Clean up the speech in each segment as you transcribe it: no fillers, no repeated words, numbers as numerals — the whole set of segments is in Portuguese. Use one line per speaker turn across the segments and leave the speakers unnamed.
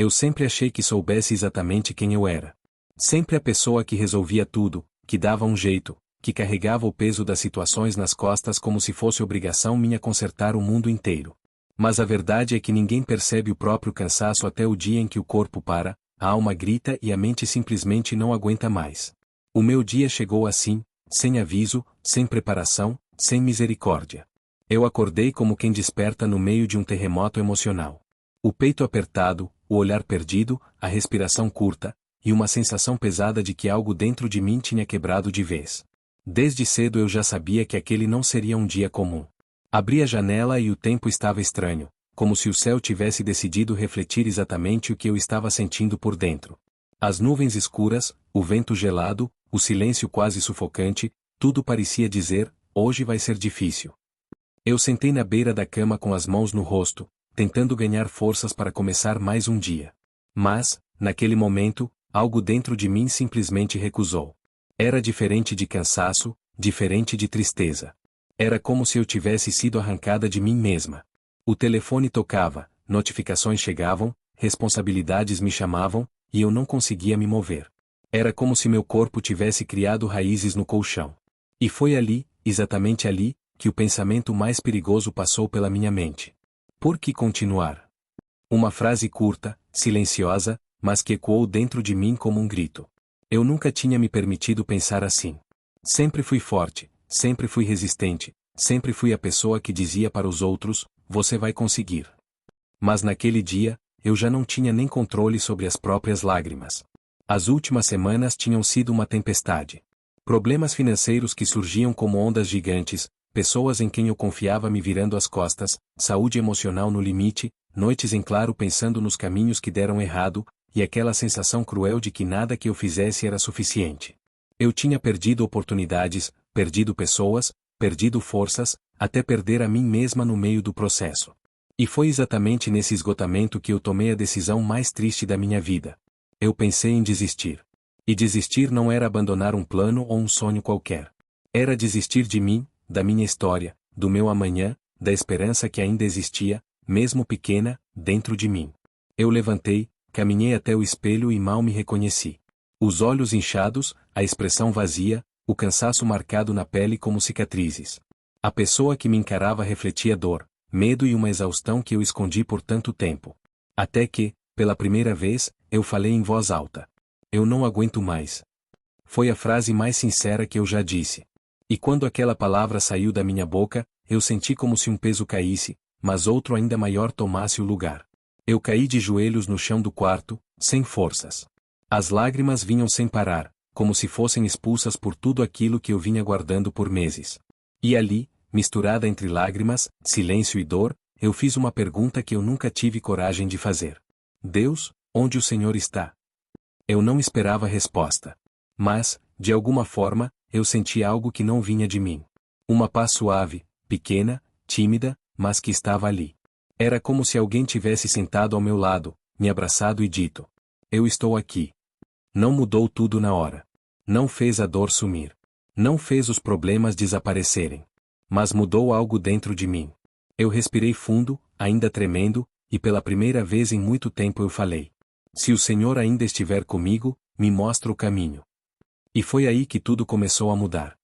Eu sempre achei que soubesse exatamente quem eu era. Sempre a pessoa que resolvia tudo, que dava um jeito, que carregava o peso das situações nas costas como se fosse obrigação minha consertar o mundo inteiro. Mas a verdade é que ninguém percebe o próprio cansaço até o dia em que o corpo para, a alma grita e a mente simplesmente não aguenta mais. O meu dia chegou assim, sem aviso, sem preparação, sem misericórdia. Eu acordei como quem desperta no meio de um terremoto emocional. O peito apertado, o olhar perdido, a respiração curta, e uma sensação pesada de que algo dentro de mim tinha quebrado de vez. Desde cedo eu já sabia que aquele não seria um dia comum. Abri a janela e o tempo estava estranho, como se o céu tivesse decidido refletir exatamente o que eu estava sentindo por dentro. As nuvens escuras, o vento gelado, o silêncio quase sufocante, tudo parecia dizer: hoje vai ser difícil. Eu sentei na beira da cama com as mãos no rosto, tentando ganhar forças para começar mais um dia. Mas, naquele momento, algo dentro de mim simplesmente recusou. Era diferente de cansaço, diferente de tristeza. Era como se eu tivesse sido arrancada de mim mesma. O telefone tocava, notificações chegavam, responsabilidades me chamavam, e eu não conseguia me mover. Era como se meu corpo tivesse criado raízes no colchão. E foi ali, exatamente ali, que o pensamento mais perigoso passou pela minha mente. Por que continuar? Uma frase curta, silenciosa, mas que ecoou dentro de mim como um grito. Eu nunca tinha me permitido pensar assim. Sempre fui forte, sempre fui resistente, sempre fui a pessoa que dizia para os outros: você vai conseguir. Mas naquele dia, eu já não tinha nem controle sobre as próprias lágrimas. As últimas semanas tinham sido uma tempestade. Problemas financeiros que surgiam como ondas gigantes, pessoas em quem eu confiava me virando as costas, saúde emocional no limite, noites em claro pensando nos caminhos que deram errado, e aquela sensação cruel de que nada que eu fizesse era suficiente. Eu tinha perdido oportunidades, perdido pessoas, perdido forças, até perder a mim mesma no meio do processo. E foi exatamente nesse esgotamento que eu tomei a decisão mais triste da minha vida. Eu pensei em desistir. E desistir não era abandonar um plano ou um sonho qualquer. Era desistir de mim, da minha história, do meu amanhã, da esperança que ainda existia, mesmo pequena, dentro de mim. Eu levantei, caminhei até o espelho e mal me reconheci. Os olhos inchados, a expressão vazia, o cansaço marcado na pele como cicatrizes. A pessoa que me encarava refletia dor, medo e uma exaustão que eu escondi por tanto tempo. Até que, pela primeira vez, eu falei em voz alta. Eu não aguento mais. Foi a frase mais sincera que eu já disse. E quando aquela palavra saiu da minha boca, eu senti como se um peso caísse, mas outro ainda maior tomasse o lugar. Eu caí de joelhos no chão do quarto, sem forças. As lágrimas vinham sem parar, como se fossem expulsas por tudo aquilo que eu vinha guardando por meses. E ali, misturada entre lágrimas, silêncio e dor, eu fiz uma pergunta que eu nunca tive coragem de fazer. Deus, onde o Senhor está? Eu não esperava resposta. Mas, de alguma forma, eu senti algo que não vinha de mim. Uma paz suave, pequena, tímida, mas que estava ali. Era como se alguém tivesse sentado ao meu lado, me abraçado e dito: eu estou aqui. Não mudou tudo na hora. Não fez a dor sumir. Não fez os problemas desaparecerem. Mas mudou algo dentro de mim. Eu respirei fundo, ainda tremendo, e pela primeira vez em muito tempo eu falei: se o Senhor ainda estiver comigo, me mostra o caminho. E foi aí que tudo começou a mudar.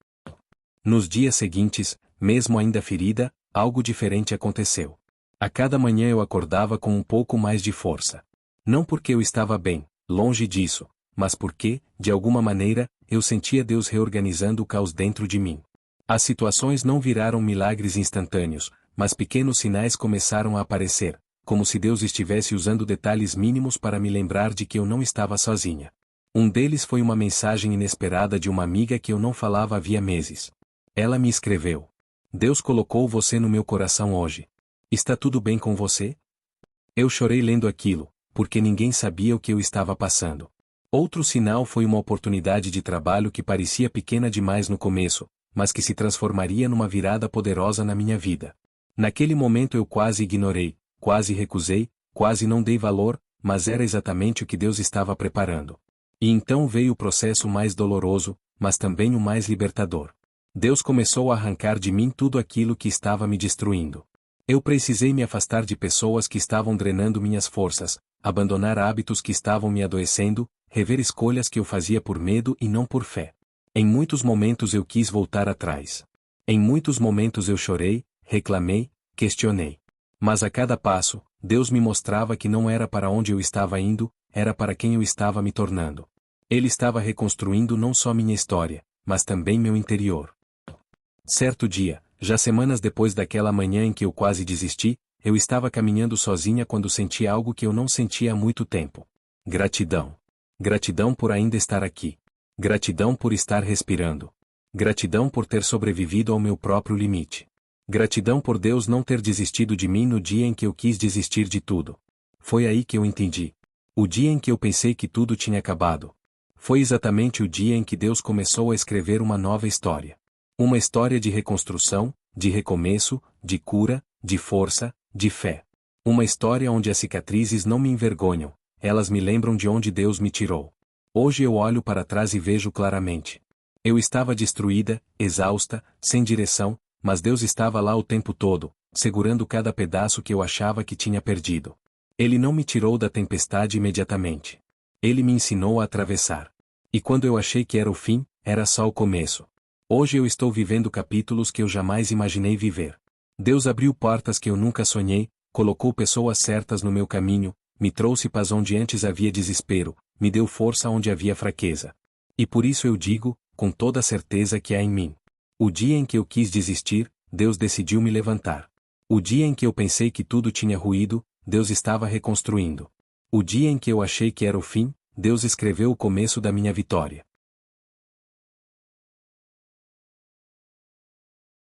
Nos dias seguintes, mesmo ainda ferida, algo diferente aconteceu. A cada manhã eu acordava com um pouco mais de força. Não porque eu estava bem, longe disso, mas porque, de alguma maneira, eu sentia Deus reorganizando o caos dentro de mim. As situações não viraram milagres instantâneos, mas pequenos sinais começaram a aparecer, como se Deus estivesse usando detalhes mínimos para me lembrar de que eu não estava sozinha. Um deles foi uma mensagem inesperada de uma amiga que eu não falava havia meses. Ela me escreveu: Deus colocou você no meu coração hoje. Está tudo bem com você? Eu chorei lendo aquilo, porque ninguém sabia o que eu estava passando. Outro sinal foi uma oportunidade de trabalho que parecia pequena demais no começo, mas que se transformaria numa virada poderosa na minha vida. Naquele momento eu quase ignorei, quase recusei, quase não dei valor, mas era exatamente o que Deus estava preparando. E então veio o processo mais doloroso, mas também o mais libertador. Deus começou a arrancar de mim tudo aquilo que estava me destruindo. Eu precisei me afastar de pessoas que estavam drenando minhas forças, abandonar hábitos que estavam me adoecendo, rever escolhas que eu fazia por medo e não por fé. Em muitos momentos eu quis voltar atrás. Em muitos momentos eu chorei, reclamei, questionei. Mas a cada passo, Deus me mostrava que não era para onde eu estava indo, era para quem eu estava me tornando. Ele estava reconstruindo não só minha história, mas também meu interior. Certo dia, já semanas depois daquela manhã em que eu quase desisti, eu estava caminhando sozinha quando senti algo que eu não sentia há muito tempo. Gratidão. Gratidão por ainda estar aqui. Gratidão por estar respirando. Gratidão por ter sobrevivido ao meu próprio limite. Gratidão por Deus não ter desistido de mim no dia em que eu quis desistir de tudo. Foi aí que eu entendi. O dia em que eu pensei que tudo tinha acabado. Foi exatamente o dia em que Deus começou a escrever uma nova história. Uma história de reconstrução, de recomeço, de cura, de força, de fé. Uma história onde as cicatrizes não me envergonham, elas me lembram de onde Deus me tirou. Hoje eu olho para trás e vejo claramente. Eu estava destruída, exausta, sem direção, mas Deus estava lá o tempo todo, segurando cada pedaço que eu achava que tinha perdido. Ele não me tirou da tempestade imediatamente. Ele me ensinou a atravessar. E quando eu achei que era o fim, era só o começo. Hoje eu estou vivendo capítulos que eu jamais imaginei viver. Deus abriu portas que eu nunca sonhei, colocou pessoas certas no meu caminho, me trouxe paz onde antes havia desespero, me deu força onde havia fraqueza. E por isso eu digo, com toda a certeza que há em mim. O dia em que eu quis desistir, Deus decidiu me levantar. O dia em que eu pensei que tudo tinha ruído, Deus estava reconstruindo. O dia em que eu achei que era o fim, Deus escreveu o começo da minha vitória.